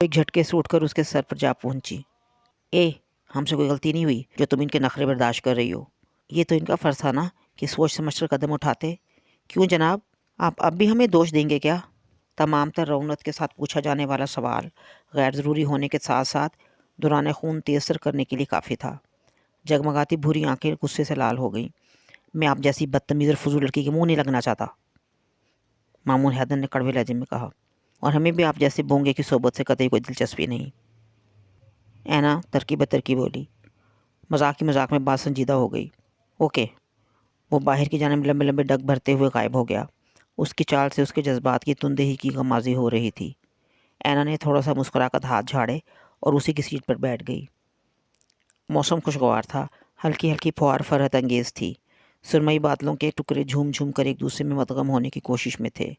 ایک جھٹکے سے اٹھ کر اس کے سر پر جا پہنچی۔ اے، ہم سے کوئی غلطی نہیں ہوئی جو تم ان کے نخرے برداشت کر رہی ہو؟ یہ تو ان کا فرض تھا نا کہ سوچ سمجھ کر قدم اٹھاتے۔ کیوں جناب، آپ اب بھی ہمیں دوش دیں گے کیا؟ تمام تر رونت کے ساتھ پوچھا جانے والا سوال غیر ضروری ہونے کے ساتھ ساتھ دوران خون تیز تر کرنے کے لیے کافی تھا۔ جگمگاتی بھوری آنکھیں غصے سے لال ہو گئیں۔ میں آپ جیسی بدتمیز اور فضول لڑکی کے منہ نہیں لگنا چاہتا، مامون حیدر نے کڑوے لہجے میں کہا، اور ہمیں بھی آپ جیسے بونگے کی صحبت سے قطعی کوئی دلچسپی نہیں۔ اینا ترکیب ترکیب بولی۔ مذاق میں بات سنجیدہ ہو گئی۔ اوکے۔ وہ باہر کی جانب لمبے لمبے ڈگ بھرتے ہوئے غائب ہو گیا۔ اس کی چال سے اس کے جذبات کی تندہی کی غمازی ہو رہی تھی۔ اینا نے تھوڑا سا مسکرا کر ہاتھ جھاڑے اور اسی کی سیٹ پر بیٹھ گئی۔ موسم خوشگوار تھا، ہلکی ہلکی پھوار فرحت انگیز تھی۔ سرمئی بادلوں کے ٹکڑے جھوم جھوم کر ایک دوسرے میں مدغم ہونے کی کوشش میں تھے۔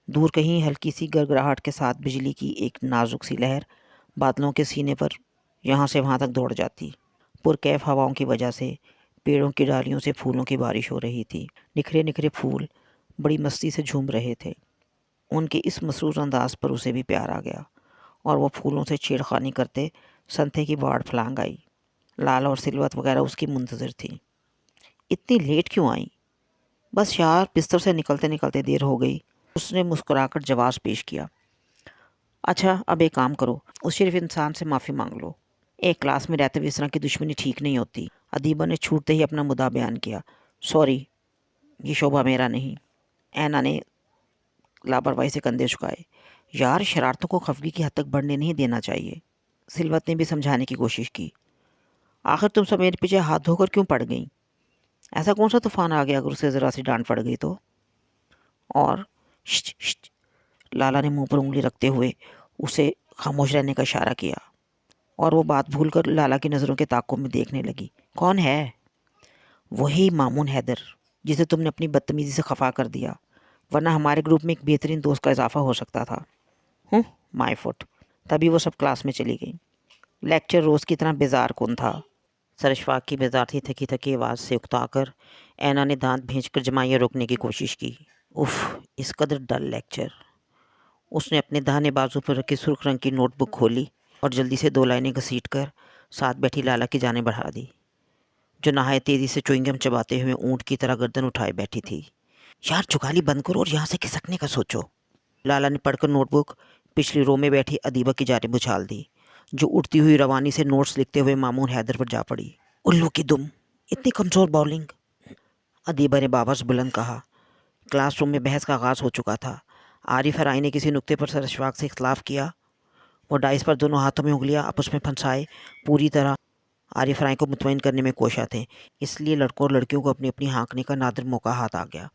دور کہیں ہلکی سی گرگراہٹ کے ساتھ بجلی کی ایک نازک سی لہر بادلوں کے سینے پر یہاں سے وہاں تک دوڑ جاتی۔ پرکیف ہواؤں کی وجہ سے پیڑوں کی ڈالیوں سے پھولوں کی بارش ہو رہی تھی۔ نکھرے نکھرے پھول بڑی مستی سے جھوم رہے تھے۔ ان کے اس مسرور انداز پر اسے بھی پیار آ گیا اور وہ پھولوں سے چھیڑخانی کرتے سنتھے کی باڑ پھلانگ آئی۔ لال اور سلوت وغیرہ اس کی منتظر تھیں۔ اتنی لیٹ کیوں آئیں؟ بس یار، بستر سے نکلتے نکلتے دیر ہو گئی، اس نے مسکرا کر جواز پیش کیا۔ اچھا، اب ایک کام کرو، اس شریف انسان سے معافی مانگ لو۔ ایک کلاس میں رہتے ہوئے اس طرح کی دشمنی ٹھیک نہیں ہوتی۔ ادیبہ نے چھوٹتے ہی اپنا مدعا بیان کیا۔ سوری، یہ شعبہ میرا نہیں۔ اینا نے لاپرواہی سے کندھے جھکائے۔ یار، شرارتوں کو خفگی کی حد تک بڑھنے نہیں دینا چاہیے۔ سلوت نے بھی سمجھانے کی کوشش کی۔ آخر تم سب میرے پیچھے ہاتھ دھو کر کیوں پڑ گئیں؟ ایسا کون سا طوفان آ گیا اگر اسے ذرا سی ڈانٹ پڑ گئی تو؟ اور شٹ شٹ، لالا نے منہ پر انگلی رکھتے ہوئے اسے خاموش رہنے کا اشارہ کیا، اور وہ بات بھول کر لالا کی نظروں کے تعاقب میں دیکھنے لگی۔ کون ہے؟ وہی مامون حیدر جسے تم نے اپنی بدتمیزی سے خفا کر دیا، ورنہ ہمارے گروپ میں ایک بہترین دوست کا اضافہ ہو سکتا تھا۔ مائی فٹ۔ تبھی وہ سب کلاس میں چلی گئیں۔ لیکچر روز کی طرح بیزار کن تھا۔ سرشفاق کی بیزار تھی تھکی تھکی آواز سے اکتا کر اینا نے دانت بھینچ کر جمائیاں روکنے کی کوشش کی۔ اف، اس قدر ڈل لیکچر۔ اس نے اپنے داہنے بازو پر رکھی سرخ رنگ کی نوٹ بک کھولی اور جلدی سے 2 لائنیں گھسیٹ کر ساتھ بیٹھی لالا کی جانب بڑھا دی، جو نہایت تیزی سے چوئنگم چباتے ہوئے اونٹ کی طرح گردن اٹھائے بیٹھی تھی۔ یار، چگالی بند کرو اور یہاں سے کھسکنے کا سوچو۔ لالا نے پڑھ کر نوٹ بک پچھلی رو میں بیٹھی ادیبہ کی جانب اچھال دی، جو اٹھتی ہوئی روانی سے نوٹس لکھتے ہوئے مامون حیدر پر جا پڑی۔ الو کی دم، اتنی کمزور باؤلنگ! ادیبہ نے باورچ بلند کہا۔ کلاس روم میں بحث کا آغاز ہو چکا تھا۔ عارف ہرائی نے کسی نقطے پر سرشفاق سے اختلاف کیا۔ وہ ڈائس پر دونوں ہاتھوں میں انگلیاں آپس میں پھنسائے پوری طرح عارف ہرائی کو مطمئن کرنے میں کوشاں تھے، اس لیے لڑکوں اور لڑکیوں کو اپنی اپنی ہانکنے کا نادر موقع ہاتھ آ گیا۔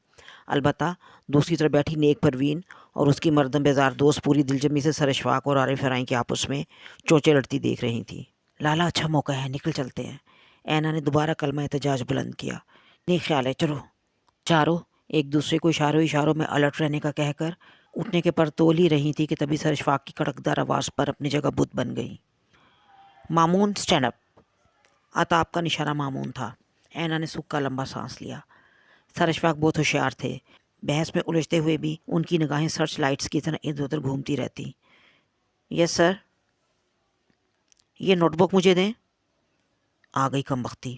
البتہ دوسری طرف بیٹھی نیک پروین اور اس کی مردم بیزار دوست پوری دلجمی سے سرشفاق اور عارف ہرائی کے آپس میں چوچے لڑتی دیکھ رہی تھیں۔ لالا، اچھا موقع ہے، نکل چلتے ہیں۔ اینا نے دوبارہ کلمہ احتجاج بلند کیا۔ نیک خیال ہے، چلو۔ چاروں ایک دوسرے کو اشاروں میں الرٹ رہنے کا کہہ کر اٹھنے کے پر تول ہی رہی تھی کہ تبھی سرشفاق کی کڑکدار آواز پر اپنی جگہ بت بن گئی۔ مامون، سٹینڈ اپ! عطاب کا نشانہ مامون تھا۔ اینا نے سکا لمبا سانس لیا۔ سرشفاق بہت ہوشیار تھے۔ بحث میں الجھتے ہوئے بھی ان کی نگاہیں سرچ لائٹس کی طرح ادھر ادھر گھومتی رہتی۔ یس سر۔ یہ نوٹ بک مجھے دیں۔ آ گئی کم بختی۔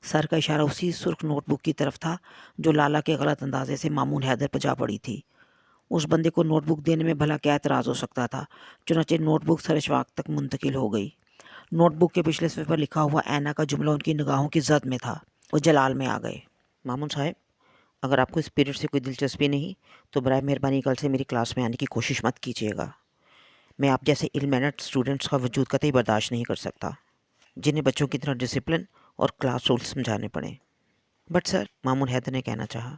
سر کا اشارہ اسی سرخ نوٹ بک کی طرف تھا جو لالا کے غلط اندازے سے مامون حیدر پر جا پڑی تھی۔ اس بندے کو نوٹ بک دینے میں بھلا کیا اعتراض ہو سکتا تھا؟ چنانچہ نوٹ بک سرشفاق تک منتقل ہو گئی۔ نوٹ بک کے پچھلے صفحے پر لکھا ہوا اینا کا جملہ ان کی نگاہوں کی زد میں تھا۔ وہ جلال میں آ گئے۔ مامون صاحب، اگر آپ کو اس پیریڈ سے کوئی دلچسپی نہیں تو برائے مہربانی کل سے میری کلاس میں آنے کی کوشش مت کیجیے گا۔ میں آپ جیسے ایل مینرڈ اسٹوڈنٹس کا وجود قطعی برداشت نہیں کر سکتا، جنہیں بچوں کی طرح ڈسپلن اور کلاس رول سمجھانے پڑیں۔ بٹ سر، مامون حیدر نے کہنا چاہا۔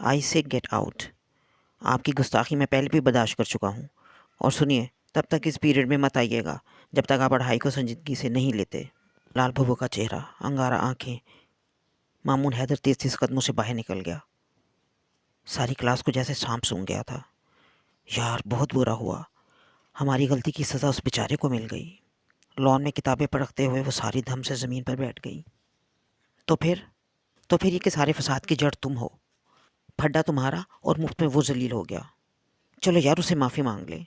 آئی سے گیٹ آؤٹ۔ آپ کی گستاخی میں پہلے بھی برداشت کر چکا ہوں، اور سنیے، تب تک اس پیریڈ میں مت آئیے گا جب تک آپ پڑھائی کو سنجیدگی سے نہیں لیتے۔ لال بھبو کا چہرہ، انگارہ آنکھیں۔ مامون حیدر تیز تیز قدموں سے باہر نکل گیا۔ ساری کلاس کو جیسے سانپ سونگھ گیا تھا۔ یار، بہت برا ہوا، ہماری غلطی کی سزا اس بیچارے کو مل گئی۔ لان میں کتابیں پڑھتے ہوئے وہ ساری دھم سے زمین پر بیٹھ گئی۔ تو پھر یہ کہ سارے فساد کی جڑ تم ہو۔ پھڈا تمہارا اور مفت میں وہ ذلیل ہو گیا۔ چلو یار، اسے معافی مانگ لیں۔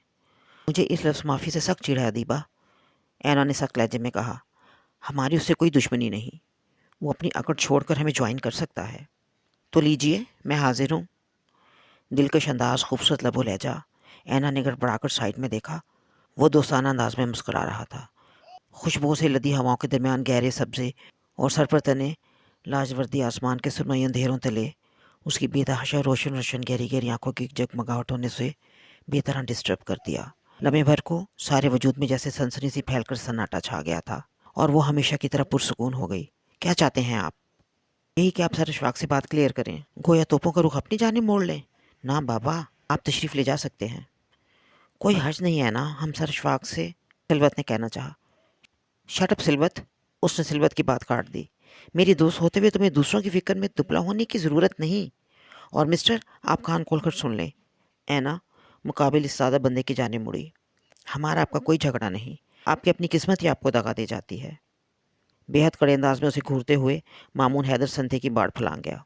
مجھے اس لفظ معافی سے سخت چڑھا ادیبہ، اینا نے سخت لہجے میں کہا۔ ہماری اس سے کوئی دشمنی نہیں، وہ اپنی اکڑ چھوڑ کر ہمیں جوائن کر سکتا ہے۔ تو لیجئے، میں حاضر ہوں۔ دلکش انداز، خوبصورت لب و لہجہ۔ اینا نے گڑبڑا کر سائڈ میں دیکھا۔ وہ دوستانہ انداز میں مسکرا رہا تھا۔ خوشبو سے لدی ہواؤں کے درمیان گہرے سبزے اور سر پر تنے لاجوردی آسمان کے سرمئی اندھیروں تلے اس کی بے تحاشا روشن روشن گہری گہری آنکھوں کی جگمگاہٹ ہونے سے بے طرح ڈسٹرب کر دیا۔ لمحے بھر کو سارے وجود میں جیسے سنسنی سی پھیل کر سناٹا چھا گیا تھا اور وہ ہمیشہ کی طرح پرسکون ہو گئی۔ کیا چاہتے ہیں آپ؟ یہی کہ آپ سر اشفاق سے بات کلیئر کریں، گویا توپوں کا رخ اپنی جانب موڑ لیں۔ نہ بابا، آپ تشریف لے جا سکتے ہیں، کوئی حرج نہیں ہے نا، ہم سر اشفاق سے، سلوت نے کہنا چاہا۔ شٹ اپ سلوت، اس نے سلوت کی بات کاٹ دی۔ میری دوست ہوتے ہوئے تمہیں دوسروں کی فکر میں دبلا ہونے کی ضرورت نہیں۔ اور مسٹر، آپ کان کھول کر سن لیں۔ اینا مقابل اس سادہ بندے کی جانب مڑی۔ ہمارا آپ کا کوئی جھگڑا نہیں، آپ کی اپنی قسمت ہی آپ کو دغا دے جاتی ہے۔ بے حد کڑے انداز میں اسے گھورتے ہوئے مامون حیدر سنتے کی باڑ پھلانگ گیا،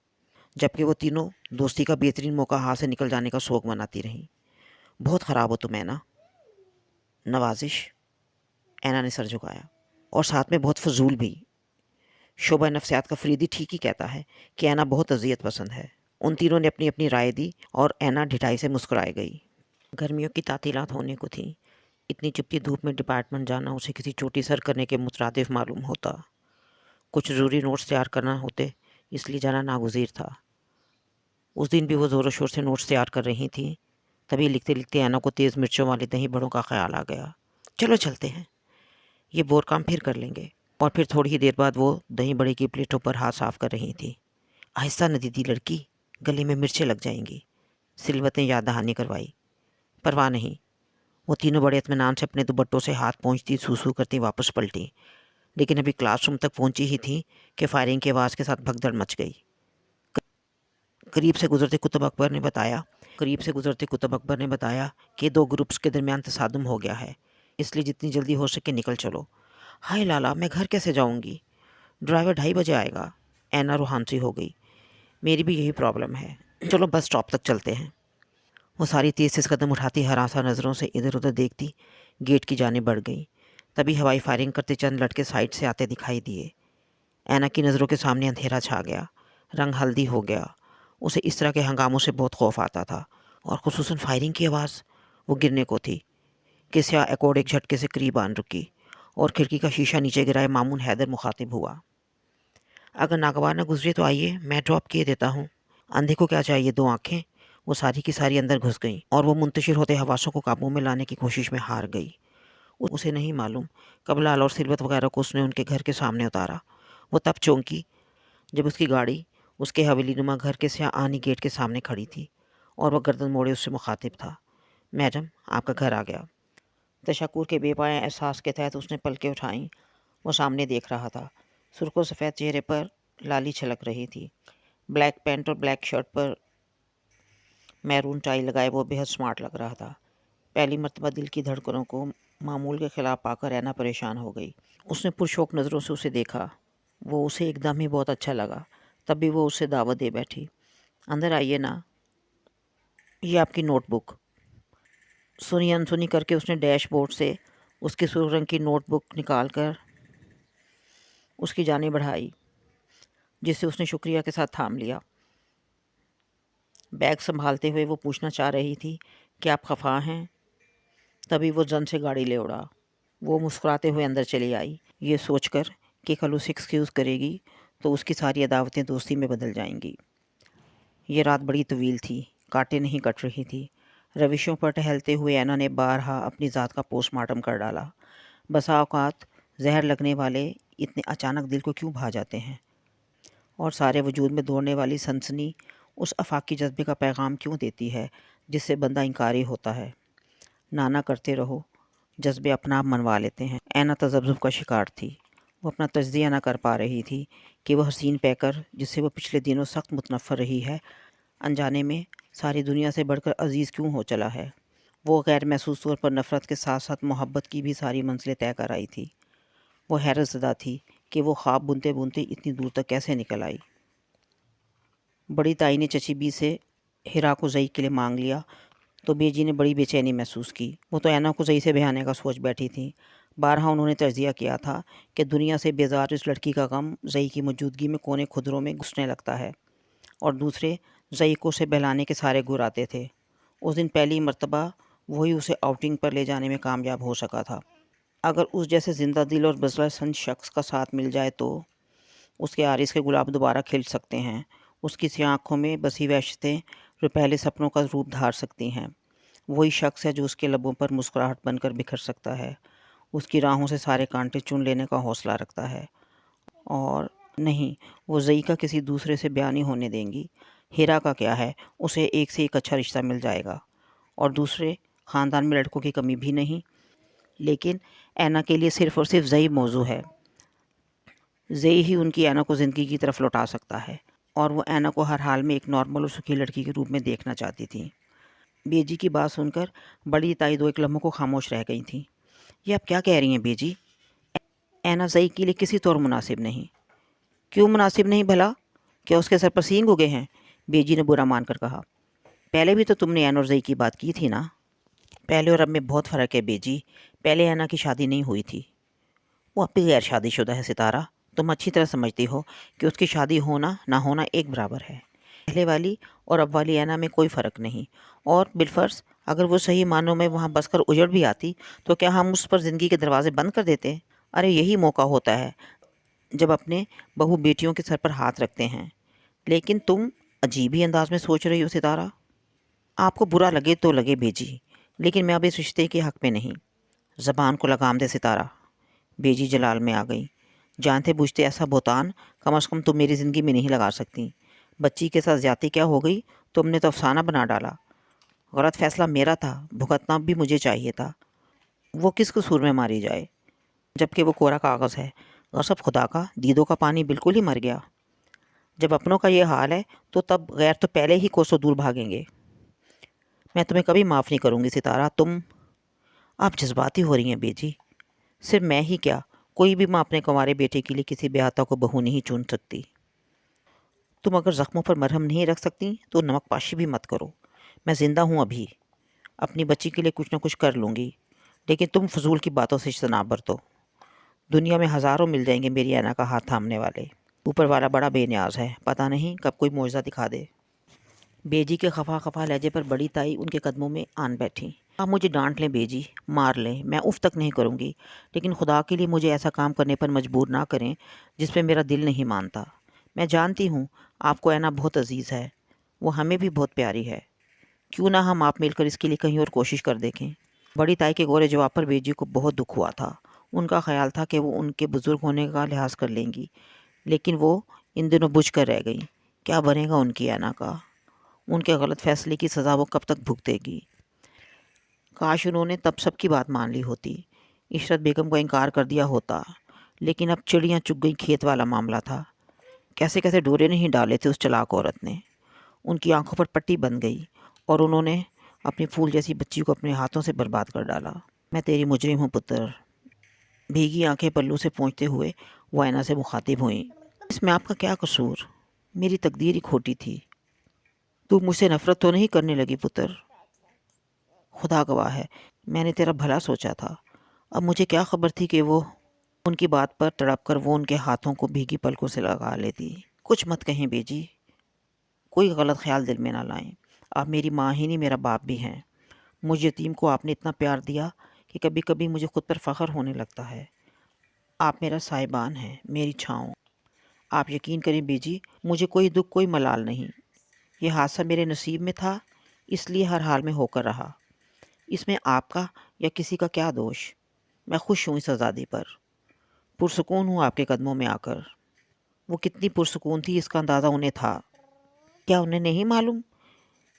جبکہ وہ تینوں دوستی کا بہترین موقع ہاتھ سے نکل جانے کا سوگ مناتی رہیں۔ بہت خراب ہو تم اینا۔ نوازش، اینا نے سر جھکایا، اور ساتھ میں بہت فضول بھی۔ شعبہ نفسیات کا فریدی ٹھیک ہی کہتا ہے کہ اینا بہت اذیت پسند ہے۔ ان تینوں نے اپنی اپنی رائے دی اور اینا ڈھٹائی سے مسکرائے گئی۔ گرمیوں کی تعطیلات ہونے کو تھیں۔ اتنی چپتی دھوپ میں ڈپارٹمنٹ جانا اسے کسی چوٹی سر کرنے کے مترادف معلوم ہوتا۔ کچھ ضروری نوٹس تیار کرنا ہوتے، اس لیے جانا ناگزیر تھا۔ اس دن بھی وہ زور و شور سے نوٹس تیار کر رہی تھیں، تبھی لکھتے لکھتے اینا کو تیز مرچوں والی دہی بڑوں کا خیال آ گیا۔ چلو چلتے ہیں، یہ بور کام پھر کر لیں گے۔ اور پھر تھوڑی ہی دیر بعد وہ دہی بڑے کی پلیٹوں پر ہاتھ صاف کر رہی تھی۔ آہستہ ندیدی لڑکی، گلے میں مرچیں لگ جائیں گی، سلوت نے یاد دہانی کروائی۔ پرواہ نہیں۔ وہ تینوں بڑے اطمینان سے اپنے دوپٹوں سے ہاتھ پہنچتی سو کرتی واپس پلٹیں، لیکن ابھی کلاس روم تک پہنچی ہی تھیں کہ فائرنگ کی آواز کے ساتھ بھگدڑ مچ گئی۔ قریب سے گزرتے کتب اکبر نے بتایا کہ دو گروپس کے درمیان تصادم ہو گیا ہے، اس لیے جتنی جلدی ہو سکے نکل چلو۔ ہائے لالا، میں گھر کیسے جاؤں گی؟ ڈرائیور 2:30 بجے آئے گا۔ اینا روحانسی ہو گئی۔ میری بھی یہی پرابلم ہے، چلو بس اسٹاپ تک چلتے ہیں۔ وہ ساری تیز قدم اٹھاتی ہراساں نظروں سے ادھر ادھر دیکھتی گیٹ کی جانب بڑھ گئی۔ تبھی ہوائی فائرنگ کرتے چند لڑکے سائڈ سے آتے دکھائی دیے۔ اینا کی نظروں کے سامنے اندھیرا چھا گیا، رنگ ہلدی ہو گیا۔ اسے اس طرح کے ہنگاموں سے بہت خوف آتا تھا، اور خصوصاً فائرنگ کی آواز۔ وہ گرنے کو تھی کہ سیاہ ایکورڈ ایک جھٹکے سے قریب آن رکی، اور کھڑکی کا شیشہ نیچے گرائے مامون حیدر مخاطب ہوا۔ اگر ناگوار نہ گزرے تو آئیے، میں ڈراپ کیے دیتا ہوں۔ اندھے کو کیا چاہیے 2 آنکھیں؟ وہ ساری کی ساری اندر گھس گئیں، اور وہ منتشر ہوتے حواسوں کو قابو میں لانے کی کوشش میں ہار گئی۔ اسے نہیں معلوم کب لال اور سلوت وغیرہ کو اس نے ان کے گھر کے سامنے اتارا۔ وہ تب چونکی جب اس کی گاڑی اس کے حویلی نما گھر کے سیاہ آنی گیٹ کے سامنے کھڑی تھی، اور وہ گردن موڑے اس سے مخاطب تھا۔ میڈم، آپ کا گھر آ گیا۔ تشکر کے بے پایا احساس کے تحت اس نے پلکیں اٹھائیں۔ وہ سامنے دیکھ رہا تھا۔ سرخ و سفید چہرے پر لالی چھلک رہی تھی۔ بلیک پینٹ اور بلیک شرٹ پر میرون ٹائی لگائے وہ بے حد سمارٹ لگ رہا تھا۔ پہلی مرتبہ دل کی دھڑکنوں کو معمول کے خلاف پا کر اینا پریشان ہو گئی۔ اس نے پرشوق نظروں سے اسے دیکھا۔ وہ اسے ایک دم ہی بہت اچھا لگا۔ تب بھی وہ اسے دعوت دے بیٹھی۔ اندر آئیے نا، یہ آپ کی نوٹ بک۔ سنی انسنی کر کے اس نے ڈیش بورڈ سے اس کی سرخ رنگ کی نوٹ بک نکال کر اس کی جانب بڑھائی، جسے اس نے شکریہ کے ساتھ تھام لیا۔ بیگ سنبھالتے ہوئے وہ پوچھنا چاہ رہی تھی کہ آپ خفا ہیں، تبھی وہ زن سے گاڑی لے اڑا۔ وہ مسکراتے ہوئے اندر چلی آئی، یہ سوچ کر کہ کل اسے ایکسکیوز کرے گی تو اس کی ساری عداوتیں دوستی میں بدل جائیں گی۔ یہ رات بڑی طویل تھی، کاٹے نہیں کٹ رہی تھی۔ روشوں پر ٹہلتے ہوئے اینا نے بارہا اپنی ذات کا پوسٹ مارٹم کر ڈالا۔ بسا اوقات زہر لگنے والے اتنے اچانک دل کو کیوں بھا جاتے ہیں، اور سارے وجود میں دوڑنے والی سنسنی اس آفاقی جذبے کا پیغام کیوں دیتی ہے جس سے بندہ انکاری ہوتا ہے۔ نانا کرتے رہو، جذبے اپنا آپ منوا لیتے ہیں۔ اینا تذبذب کا شکار تھی۔ وہ اپنا تجزیہ نہ کر پا رہی تھی کہ وہ حسین پیکر جس سے وہ پچھلے دنوں سخت متنفر رہی ہے، انجانے میں ساری دنیا سے بڑھ کر عزیز کیوں ہو چلا ہے۔ وہ غیر محسوس طور پر نفرت کے ساتھ ساتھ محبت کی بھی ساری منزلیں طے کر آئی تھی۔ وہ حیرت زدہ تھی کہ وہ خواب بنتے بنتے اتنی دور تک کیسے نکل آئی۔ بڑی تائی نے چچی بی سے ہرا کو زئی کے لیے مانگ لیا تو بیجی نے بڑی بے چینی محسوس کی۔ وہ تو اینا کو زئی سے بہانے کا سوچ بیٹھی تھیں۔ بارہا انہوں نے تجزیہ کیا تھا کہ دنیا سے بیزار اس لڑکی کا غم زئی کی موجودگی میں کونے خدروں میں گھسنے لگتا ہے، اور دوسرے زئی کو اسے بہلانے کے سارے گر آتے تھے۔ اس دن پہلی مرتبہ وہی اسے آؤٹنگ پر لے جانے میں کامیاب ہو سکا تھا۔ اگر اس جیسے زندہ دل اور بزلہ سنج شخص کا ساتھ مل جائے تو اس کے عارض کے گلاب دوبارہ کھل سکتے ہیں، اس کی سیاہ آنکھوں میں بسی وحشتیں جو پہلے سپنوں کا روپ دھار سکتی ہیں۔ وہی شخص ہے جو اس کے لبوں پر مسکراہٹ بن کر بکھر سکتا ہے، اس کی راہوں سے سارے کانٹے چن لینے کا حوصلہ رکھتا ہے۔ اور نہیں، وہ زئی کا کسی دوسرے سے بیان نہیں ہونے دیں گی۔ ہیرا کا کیا ہے، اسے ایک سے ایک اچھا رشتہ مل جائے گا، اور دوسرے خاندان میں لڑکوں کی کمی بھی نہیں، لیکن اینا کے لیے صرف اور صرف زئی موضوع ہے۔ زئی ہی ان کی اینا کو زندگی کی طرف لوٹا سکتا ہے، اور وہ اینا کو ہر حال میں ایک نارمل اور سکھی لڑکی کے روپ میں دیکھنا چاہتی تھیں۔ بیجی کی بات سن کر بڑی تائی دو ایک لمحوں کو خاموش رہ گئی تھیں۔ یہ آپ کیا کہہ رہی ہیں بیجی؟ اینا زئی کے لیے کسی طور مناسب نہیں۔ کیوں مناسب نہیں بھلا؟ کیا اس کے سر پر سینگ اگے ہیں؟ بیجی نے برا مان کر کہا۔ پہلے بھی تو تم نے اینا اور زئی کی بات کی تھی نا؟ پہلے اور اب میں بہت فرق ہے بیجی۔ پہلے اینا کی شادی نہیں ہوئی تھی، وہ اب بھی غیر شادی شدہ ہے ستارہ۔ تم اچھی طرح سمجھتی ہو کہ اس کی شادی ہونا نہ ہونا ایک برابر ہے۔ پہلے والی اور اب والی اینا میں کوئی فرق نہیں، اور بالفرض اگر وہ صحیح معنوں میں وہاں بس کر اجڑ بھی آتی تو کیا ہم اس پر زندگی کے دروازے بند کر دیتے؟ ارے یہی موقع ہوتا ہے جب اپنے بہو بیٹیوں کے سر پر ہاتھ رکھتے ہیں۔ لیکن تم عجیب ہی انداز میں سوچ رہی ہو ستارہ۔ آپ کو برا لگے تو لگے بیجی، لیکن میں اب اس رشتے کے حق میں نہیں۔ زبان کو لگام دے ستارہ۔ بیجی جلال میں آ گئی۔ جانتے بوجھتے ایسا بہتان کم از کم تم میری زندگی میں نہیں لگا سکتی۔ بچی کے ساتھ زیادتی کیا ہو گئی؟ تم نے تو افسانہ بنا ڈالا۔ غلط فیصلہ میرا تھا، بھگتنا بھی مجھے چاہیے تھا۔ وہ کس قصور میں ماری جائے جبکہ وہ کوڑا کاغذ ہے؟ غصب خدا کا، دیدوں کا پانی بالکل ہی مر گیا۔ جب اپنوں کا یہ حال ہے تو تب غیر تو پہلے ہی کوسوں دور بھاگیں گے۔ میں تمہیں کبھی معاف نہیں کروں گی ستارہ۔ آپ جذباتی ہو رہی ہیں بیجی۔ صرف میں ہی کیا، کوئی بھی ماں اپنے کنوارے بیٹے کے لیے کسی بیاہتا کو بہو نہیں چن سکتی۔ تم اگر زخموں پر مرہم نہیں رکھ سکتی تو نمک پاشی بھی مت کرو۔ میں زندہ ہوں ابھی، اپنی بچی کے لیے کچھ نہ کچھ کر لوں گی، لیکن تم فضول کی باتوں سے اجتناب برتو۔ دنیا میں ہزاروں مل جائیں گے میری اینا کا ہاتھ تھامنے والے۔ اوپر والا بڑا بے نیاز ہے، پتہ نہیں کب کوئی معجزہ دکھا دے۔ بیجی کے خفا خفا لہجے پر بڑی تائی ان کے قدموں میں آن بیٹھی۔ آپ مجھے ڈانٹ لیں بیجی، مار لیں، میں اف تک نہیں کروں گی، لیکن خدا کے لیے مجھے ایسا کام کرنے پر مجبور نہ کریں جس پہ میرا دل نہیں مانتا۔ میں جانتی ہوں آپ کو اینا بہت عزیز ہے، وہ ہمیں بھی بہت پیاری ہے۔ کیوں نہ ہم آپ مل کر اس کے لیے کہیں اور کوشش کر دیکھیں؟ بڑی تائی کے گورے جواب پر بیجی کو بہت دکھ ہوا تھا۔ ان کا خیال تھا کہ وہ ان کے بزرگ ہونے کا لحاظ کر لیں گی، لیکن وہ ان دنوں بجھ کر رہ گئی۔ کیا بنے گا ان کی اینا کا؟ ان کے غلط فیصلے کی سزا وہ کب تک بھگتے گی؟ کاش انہوں نے تب سب کی بات مان لی ہوتی، عشرت بیگم کو انکار کر دیا ہوتا، لیکن اب چڑیاں چگ گئی کھیت والا معاملہ تھا۔ کیسے کیسے ڈورے نہیں ڈالے تھے اس چلاک عورت نے۔ ان کی آنکھوں پر پٹی بن گئی اور انہوں نے اپنی پھول جیسی بچی کو اپنے ہاتھوں سے برباد کر ڈالا۔ میں تیری مجرم ہوں پتر۔ بھیگی آنکھیں پلو سے پونچھتے ہوئے وہ اینا سے مخاطب ہوئیں۔ اس میں آپ کا کیا قصور؟ میری تقدیر ہی کھوٹی تھی۔ تو مجھ سے نفرت تو نہیں کرنے لگی پتر؟ خدا گواہ ہے، میں نے تیرا بھلا سوچا تھا۔ اب مجھے کیا خبر تھی کہ وہ ان کی بات پر تڑپ کر وہ ان کے ہاتھوں کو بھیگی پلکوں سے لگا لیتی۔ کچھ مت کہیں بیجی، کوئی غلط خیال دل میں نہ لائیں۔ آپ میری ماں ہی نہیں، میرا باپ بھی ہیں۔ مجھ یتیم کو آپ نے اتنا پیار دیا کہ کبھی کبھی مجھے خود پر فخر ہونے لگتا ہے۔ آپ میرا سائبان ہیں، میری چھاؤں۔ آپ یقین کریں بیجی، مجھے کوئی دکھ کوئی ملال نہیں۔ یہ حادثہ میرے نصیب میں تھا، اس لیے ہر حال میں ہو کر رہا۔ اس میں آپ کا یا کسی کا کیا دوش؟ میں خوش ہوں اس آزادی پر، پرسکون ہوں آپ کے قدموں میں آ کر۔ وہ کتنی پرسکون تھی اس کا اندازہ انہیں تھا۔ کیا انہیں نہیں معلوم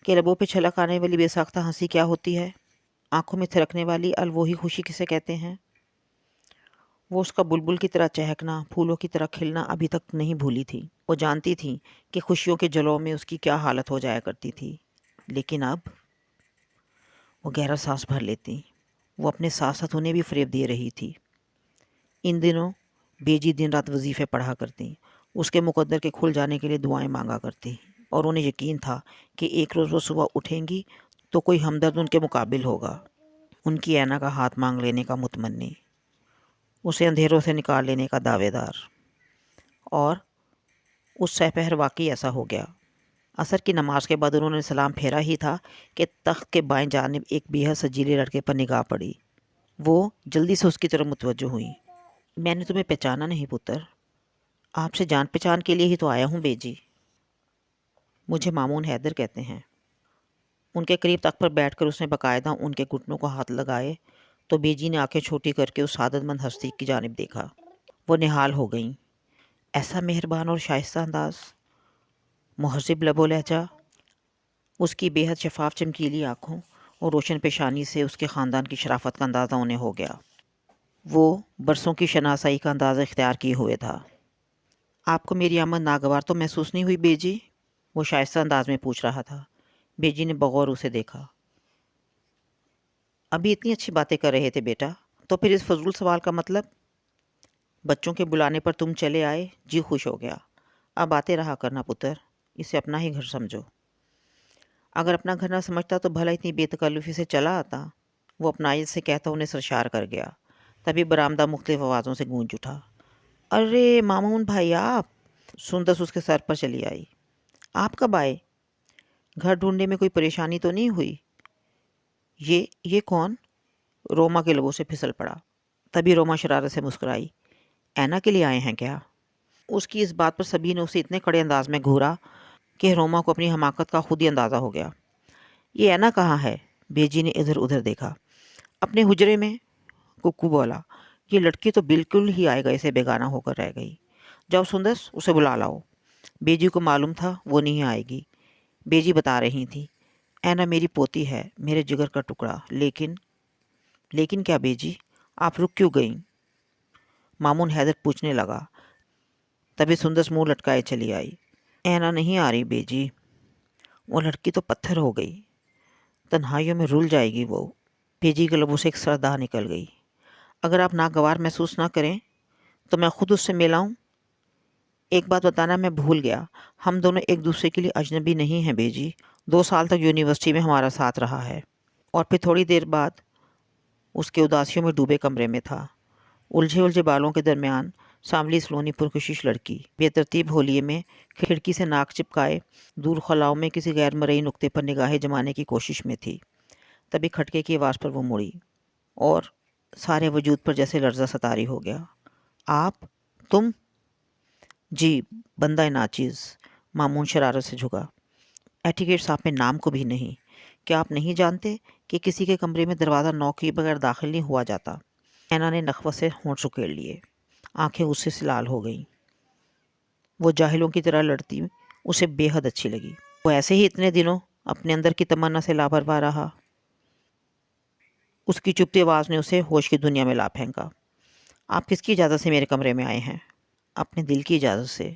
کہ لبوں پہ چھلک آنے والی بے ساختہ ہنسی کیا ہوتی ہے؟ آنکھوں میں تھرکنے والی الوہی خوشی کسے کہتے ہیں؟ وہ اس کا بلبل کی طرح چہکنا، پھولوں کی طرح کھلنا ابھی تک نہیں بھولی تھی۔ وہ جانتی تھی کہ خوشیوں کے جلوں میں اس کی کیا حالت ہو جایا کرتی تھی، لیکن اب وہ گہرا سانس بھر لیتی۔ وہ اپنے ساتھ ساتھ انہیں بھی فریب دے رہی تھی۔ ان دنوں بیجی دن رات وظیفے پڑھا کرتی، اس کے مقدر کے کھل جانے کے لیے دعائیں مانگا کرتی، اور انہیں یقین تھا کہ ایک روز وہ صبح اٹھیں گی تو کوئی ہمدرد ان کے مقابل ہوگا۔ ان کی اینا کا ہاتھ مانگ لینے کا متمنی، اسے اندھیروں سے نکال لینے کا دعوے دار، اور اس سپہر واقعی ایسا ہو گیا۔ عصر کی نماز کے بعد انہوں نے سلام پھیرا ہی تھا کہ تخت کے بائیں جانب ایک بے حد سجیلے لڑکے پر نگاہ پڑی۔ وہ جلدی سے اس کی طرف متوجہ ہوئی۔ میں نے تمہیں پہچانا نہیں پتر، آپ سے جان پہچان کے لیے ہی تو آیا ہوں بیجی۔ مجھے مامون حیدر کہتے ہیں۔ ان کے قریب تخت پر بیٹھ کر اس نے باقاعدہ ان کے گھٹنوں کو ہاتھ لگائے تو بیجی نے آنکھیں چھوٹی کر کے اس سعادت مند ہستی کی جانب دیکھا۔ وہ نہال ہو گئیں۔ ایسا مہربان اور شائستہ انداز، مہذب لب و لہجہ، اس کی بے حد شفاف چمکیلی آنکھوں اور روشن پیشانی سے اس کے خاندان کی شرافت کا اندازہ انہیں ہو گیا۔ وہ برسوں کی شناسائی کا اندازہ اختیار کیے ہوئے تھا۔ آپ کو میری آمد ناگوار تو محسوس نہیں ہوئی بیجی؟ وہ شائستہ انداز میں پوچھ رہا تھا۔ بیجی نے بغور اسے دیکھا۔ ابھی اتنی اچھی باتیں کر رہے تھے بیٹا، تو پھر اس فضول سوال کا مطلب؟ بچوں کے بلانے پر تم چلے آئے، جی خوش ہو گیا۔ اب آتے رہا کرنا پتر، اسے اپنا ہی گھر سمجھو۔ اگر اپنا گھر نہ سمجھتا تو بھلا اتنی بے تکلفی سے چلا آتا۔ وہ اپنا عائد سے کہتا انہیں سرشار کر گیا۔ تبھی برآمدہ مختلف آوازوں سے گونج اٹھا۔ ارے مامون بھائی آپ! سندس اس کے سر پر چلی آئی۔ آپ کب آئے؟ گھر ڈھونڈنے میں کوئی پریشانی تو نہیں ہوئی؟ یہ کون؟ روما کے لبوں سے پھسل پڑا۔ تبھی روما شرارت سے مسکرائی۔ اینا کے لیے آئے ہیں کیا؟ اس کی اس بات پر سبھی نے اسے اتنے کڑے انداز میں گھورا کہ روما کو اپنی حماقت کا خود ہی اندازہ ہو گیا۔ یہ اینا کہاں ہے؟ بیجی نے ادھر ادھر دیکھا۔ اپنے حجرے میں، ککو بولا۔ یہ لڑکی تو بالکل ہی آئے گئے سے بیگانہ ہو کر رہ گئی۔ جاؤ سندس، اسے بلا لاؤ۔ بیجی کو معلوم تھا وہ نہیں آئے گی۔ بیجی بتا رہی تھی، اینا میری پوتی ہے، میرے جگر کا ٹکڑا، لیکن کیا بیجی؟ آپ رک کیوں گئیں؟ مامون حیدر پوچھنے لگا۔ تبھی سندس منہ لٹکائے چلی آئی۔ اینا نہیں آ رہی بیجی، وہ لڑکی تو پتھر ہو گئی، تنہائیوں میں رول جائے گی وہ۔ بیجی کے لبوں سے ایک سردا نکل گئی۔ اگر آپ ناگوار محسوس نہ کریں تو میں خود اس سے مل آؤں۔ ایک بات بتانا میں بھول گیا، ہم دونوں ایک دوسرے کے لیے اجنبی نہیں ہیں بیجی۔ 2 سال تک یونیورسٹی میں ہمارا ساتھ رہا ہے، اور پھر تھوڑی دیر بعد اس کے اداسیوں میں ڈوبے کمرے میں تھا۔ الجھے بالوں کے درمیان سانولی سلونی پرکشش لڑکی بے ترتیب ہولیے میں کھڑکی سے ناک چپکائے دور خلاؤں میں کسی غیر مرئی نقطے پر نگاہیں جمانے کی کوشش میں تھی۔ تبھی کھٹکے کی آواز پر وہ مڑی اور سارے وجود پر جیسے لرزہ ستاری ہو گیا۔ آپ؟ تم؟ جی، بندہ ناچیز۔ مامون شرارت سے جھکا۔ ایٹیکیٹ صاحب میں نام کو بھی نہیں۔ کیا آپ نہیں جانتے کہ کسی کے کمرے میں دروازہ نوک کیے بغیر داخل نہیں ہوا جاتا؟ اینا نے نخوت سے ہونٹ سکیڑ لیے، آنکھیں غصے سے لال ہو گئیں۔ وہ جاہلوں کی طرح لڑتی اسے بے حد اچھی لگی۔ وہ ایسے ہی اتنے دنوں اپنے اندر کی تمنا سے لاپرواہ رہا۔ اس کی چپتی آواز نے اسے ہوش کی دنیا میں لا پھینکا۔ آپ کس کی اجازت سے میرے کمرے میں آئے ہیں؟ اپنے دل کی اجازت سے۔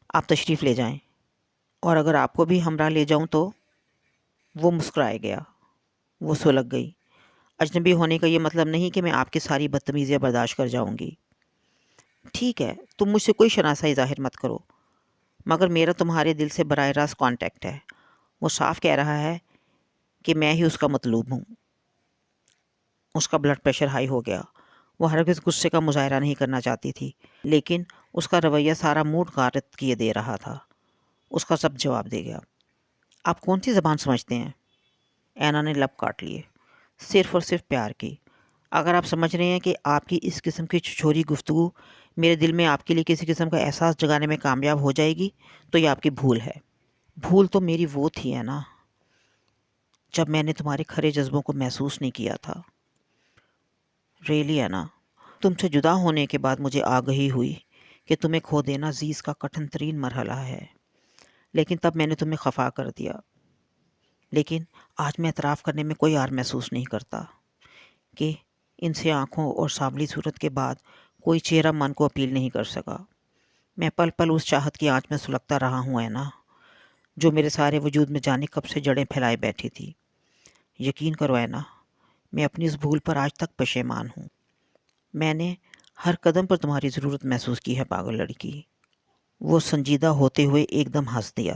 آپ تشریف لے جائیں، اور اگر آپ کو بھی ہمراہ لے جاؤں تو؟ وہ مسکرائے گیا۔ وہ سلگ گئی۔ اجنبی ہونے کا یہ مطلب نہیں کہ میں آپ کی ساری بدتمیزیاں برداشت کر جاؤں گی۔ ٹھیک ہے، تم مجھ سے کوئی شناسائی ظاہر مت کرو، مگر میرا تمہارے دل سے براہ راست کانٹیکٹ ہے۔ وہ صاف کہہ رہا ہے کہ میں ہی اس کا مطلوب ہوں۔ اس کا بلڈ پریشر ہائی ہو گیا۔ وہ ہرگز غصے کا مظاہرہ نہیں کرنا چاہتی تھی، لیکن اس کا رویہ سارا موڈ غارت کیے دے رہا تھا۔ اس کا ضبط جواب دے گیا۔ آپ کون سی زبان سمجھتے ہیں؟ اینا نے لب کاٹ لیے۔ صرف اور صرف پیار کی۔ اگر آپ سمجھ رہے ہیں کہ آپ کی اس قسم کی چھوری گفتگو میرے دل میں آپ کے لیے کسی قسم کا احساس جگانے میں کامیاب ہو جائے گی تو یہ آپ کی بھول ہے۔ بھول تو میری وہ تھی ہے نا، جب میں نے تمہارے کھرے جذبوں کو محسوس نہیں کیا تھا۔ ریلی ہے نا، تم سے جدا ہونے کے بعد مجھے آگہی ہوئی کہ تمہیں کھو دینا زیز کا کٹھن ترین مرحلہ ہے، لیکن تب میں نے تمہیں خفا کر دیا۔ لیکن آج میں اعتراف کرنے میں کوئی عار محسوس نہیں کرتا کہ ان سے آنکھوں اور سانولی صورت کے بعد کوئی چہرہ من کو اپیل نہیں کر سکا۔ میں پل پل اس چاہت کی آنچ میں سلگتا رہا ہوں اینا، جو میرے سارے وجود میں جانے کب سے جڑیں پھیلائے بیٹھی تھی۔ یقین کرو اینا، میں اپنی اس بھول پر آج تک پشیمان ہوں۔ میں نے ہر قدم پر تمہاری ضرورت محسوس کی ہے پاگل لڑکی۔ وہ سنجیدہ ہوتے ہوئے ایک دم ہنس دیا۔